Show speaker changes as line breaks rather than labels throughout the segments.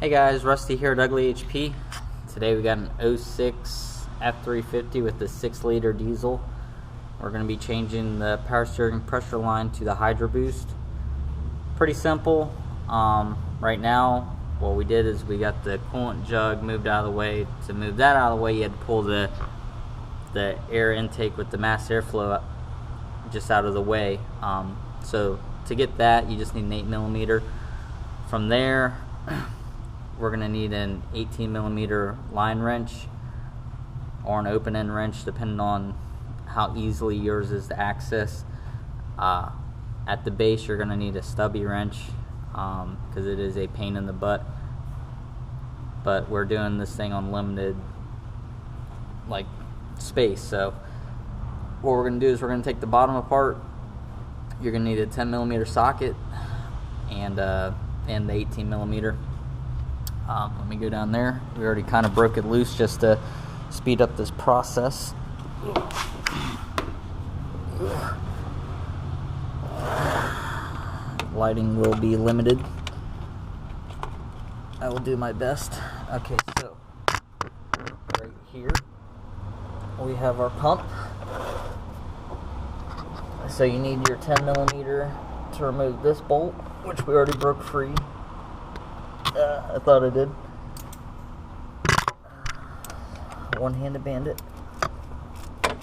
Hey guys, Rusty here at Ugly HP. Today we got an 06 F350 with the 6-liter diesel. We're going to be changing the power steering pressure line to the Hydro Boost. Pretty simple. Right now what we did is we got the coolant jug moved out of the way. To move that out of the way, you had to pull the air intake with the mass airflow just out of the way. So to get that, you just need an 8mm. From there, we're going to need an 18mm line wrench or an open end wrench, depending on how easily yours is to access. At the base, you're going to need a stubby wrench because it is a pain in the butt. But we're doing this thing on limited space, so what we're going to do is we're going to take the bottom apart. You're going to need a 10mm socket and the 18mm. Let me go down there. We already kind of broke it loose just to speed up this process. Lighting will be limited. I will do my best. Okay, so right here we have our pump. So you need your 10mm to remove this bolt, which we already broke free. I thought I did. One-handed bandit. And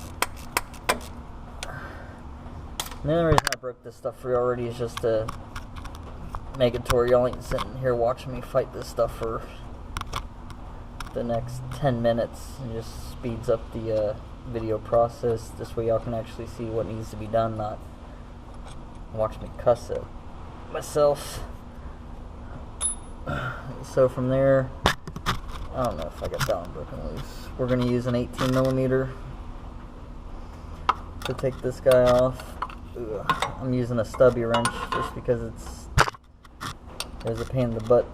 the only reason I broke this stuff free already is just to make it to where y'all ain't sitting here watching me fight this stuff for the next 10 minutes. It just speeds up the video process. This way y'all can actually see what needs to be done, not watch me cuss at myself. So from there, I don't know if I got that one broken loose. We're going to use an 18mm to take this guy off. I'm using a stubby wrench just because there's a pain in the butt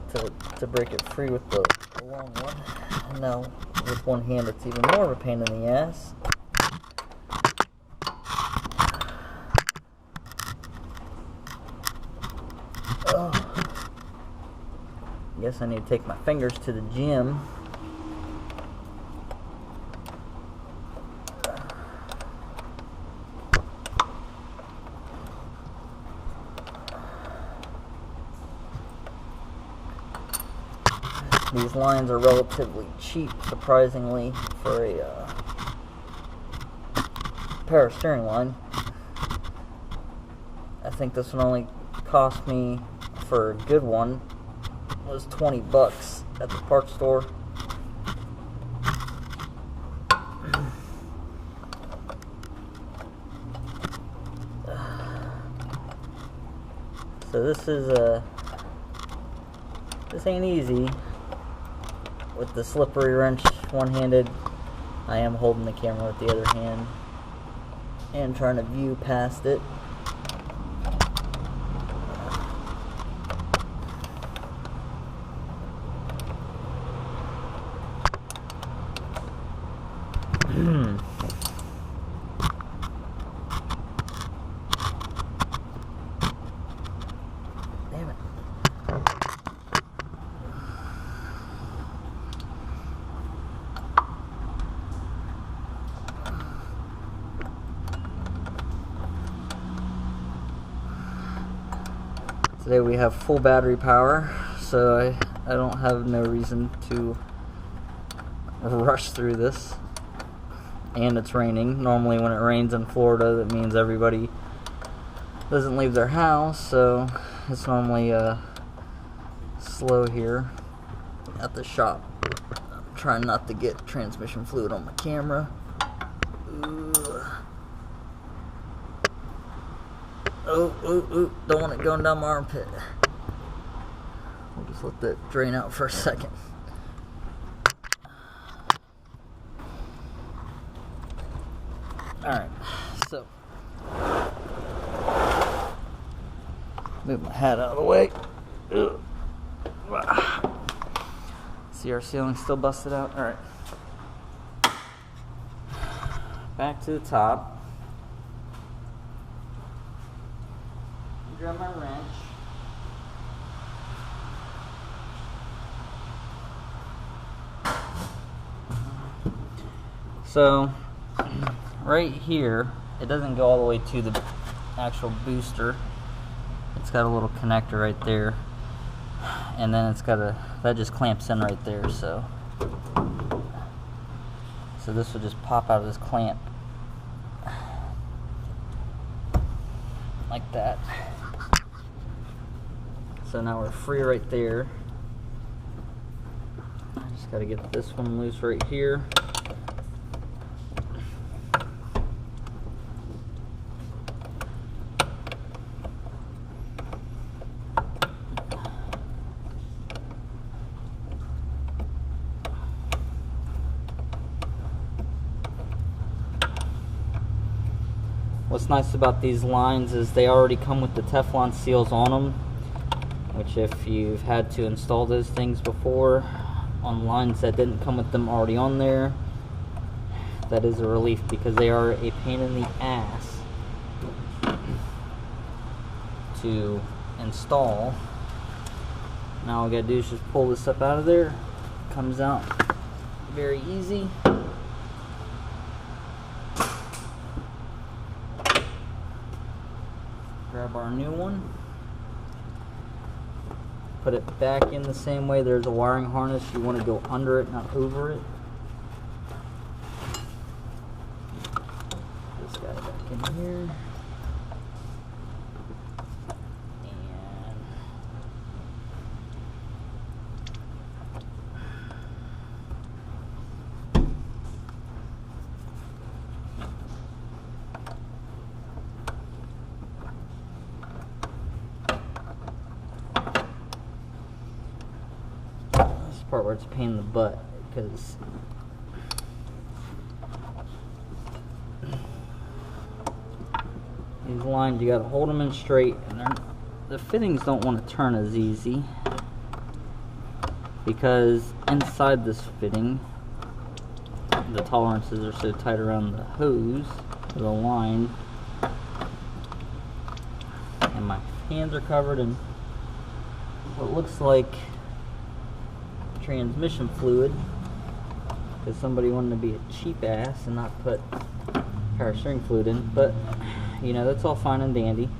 to break it free with the long one. And now with one hand it's even more of a pain in the ass. Guess I need to take my fingers to the gym. These lines are relatively cheap, surprisingly, for a power steering line. I think this one only cost me, for a good one, was $20 at the parts store. So this ain't easy with the slippery wrench one-handed. I am holding the camera with the other hand and trying to view past it. Damn it. Today we have full battery power, so I don't have no reason to rush through this. And it's raining. Normally when it rains in Florida, that means everybody doesn't leave their house, so it's normally slow here at the shop. I'm trying not to get transmission fluid on my camera. Oh, don't want it going down my armpit. We'll just let that drain out for a second. Alright, so move my hat out of the way. See, our ceiling's still busted out. Alright, back to the top. Grab my wrench. So right here, it doesn't go all the way to the actual booster. It's got a little connector right there, and then it's got that just clamps in right there. So this will just pop out of this clamp like that. So now we're free right there. I just got to get this one loose right here. What's nice about these lines is they already come with the Teflon seals on them, which if you've had to install those things before on lines that didn't come with them already on there, that is a relief, because they are a pain in the ass to install. Now all we gotta do is just pull this up out of there. Comes out very easy. Grab our new one, put it back in the same way. There's a wiring harness. You want to go under it, not over it. This guy back in here. Part where it's a pain in the butt, because these lines, you got to hold them in straight, and the fittings don't want to turn as easy, because inside this fitting the tolerances are so tight around the hose, the line, and my hands are covered in what looks like transmission fluid, because somebody wanted to be a cheap ass and not put power steering fluid in. But you know, that's all fine and dandy.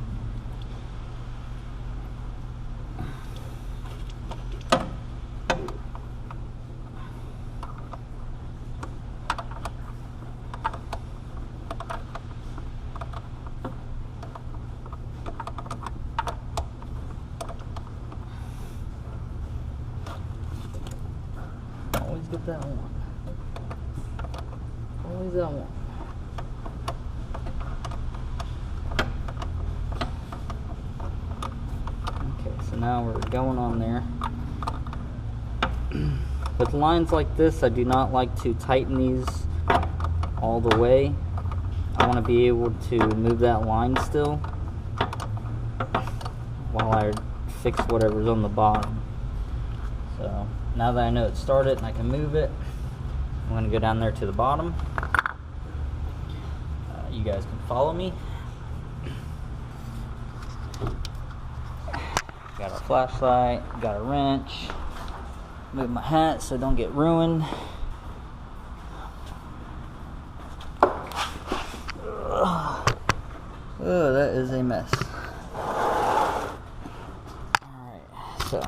Always get that one. Always that one. Okay, so now we're going on there. With lines like this, I do not like to tighten these all the way. I want to be able to move that line still while I fix whatever's on the bottom. So now that I know it started and I can move it, I'm going to go down there to the bottom. You guys can follow me. Got a flashlight, got a wrench. Move my hat so I don't get ruined. Oh, that is a mess. Alright, so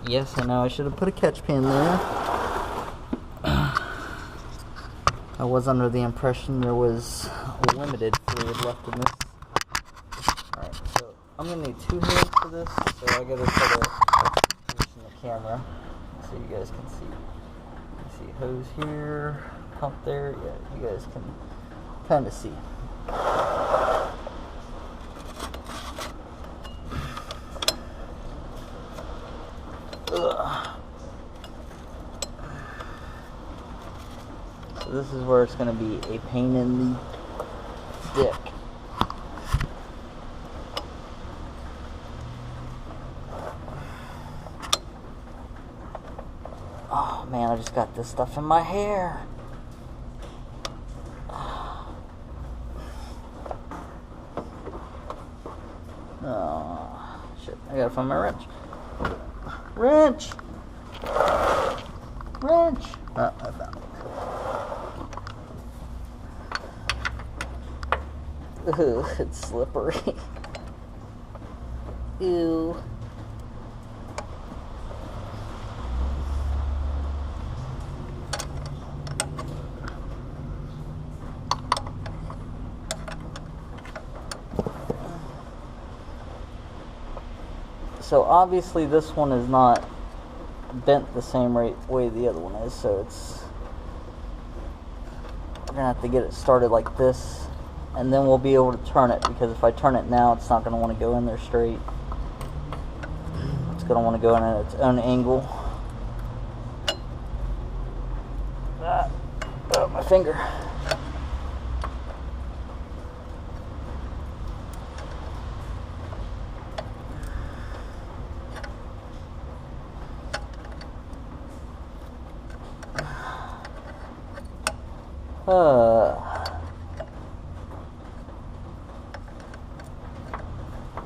yes, I know I should have put a catch pan there. I was under the impression there was limited fluid left in this. Alright, so I'm going to need 2 hands for this, so I gotta try to position the camera so you guys can see. You see hose here, pump there. Yeah, you guys can kind of see. So this is where it's going to be a pain in the dick. Oh man, I just got this stuff in my hair. Oh shit, I gotta find my wrench. Wrench! Wrench! I found it. Ooh, it's slippery. Ew. So obviously this one is not bent the same way the other one is, so we're gonna have to get it started like this, and then we'll be able to turn it, because if I turn it now, it's not gonna want to go in there straight. It's gonna want to go in at its own angle. Oh, my finger.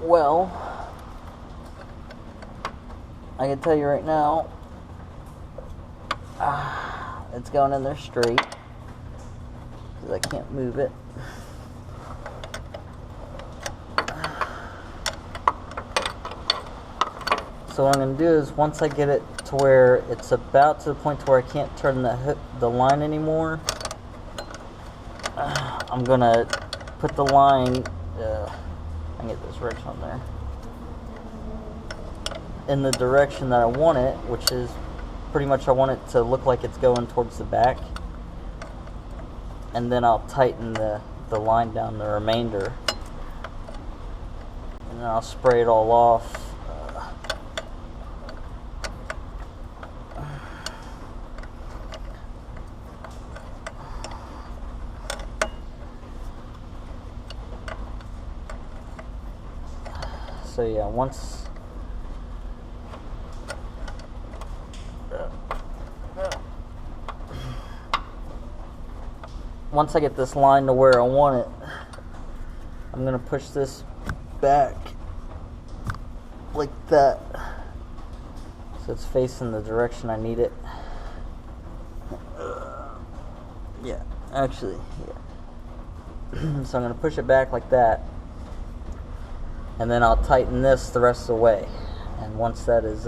Well, I can tell you right now, it's going in there straight, because I can't move it. So what I'm going to do is, once I get it to where it's about to the point to where I can't turn the line anymore, I'm going to put the line, I can get this wrench on there, in the direction that I want it, which is pretty much I want it to look like it's going towards the back, and then I'll tighten the line down the remainder, and then I'll spray it all off. So yeah, once I get this line to where I want it, I'm going to push this back like that, so it's facing the direction I need it. Yeah, actually, yeah. So I'm going to push it back like that, and then I'll tighten this the rest of the way. And once that is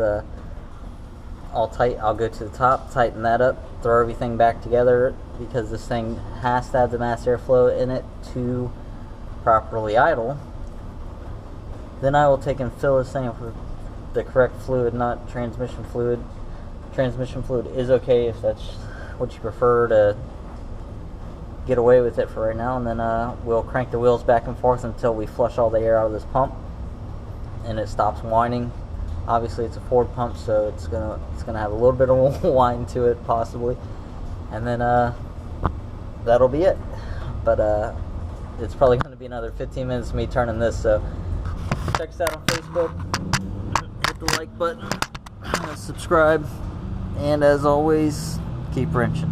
all tight, I'll go to the top, tighten that up, throw everything back together, because this thing has to have the mass airflow in it to properly idle. Then I will take and fill this thing up with the correct fluid, not transmission fluid. Transmission fluid is okay if that's what you prefer to get away with it for right now, and then we'll crank the wheels back and forth until we flush all the air out of this pump and it stops whining. Obviously it's a Ford pump, so it's gonna have a little bit of whine to it possibly, and then that'll be it. But it's probably going to be another 15 minutes of me turning this, so check us out on Facebook, hit the like button, subscribe, and as always, keep wrenching.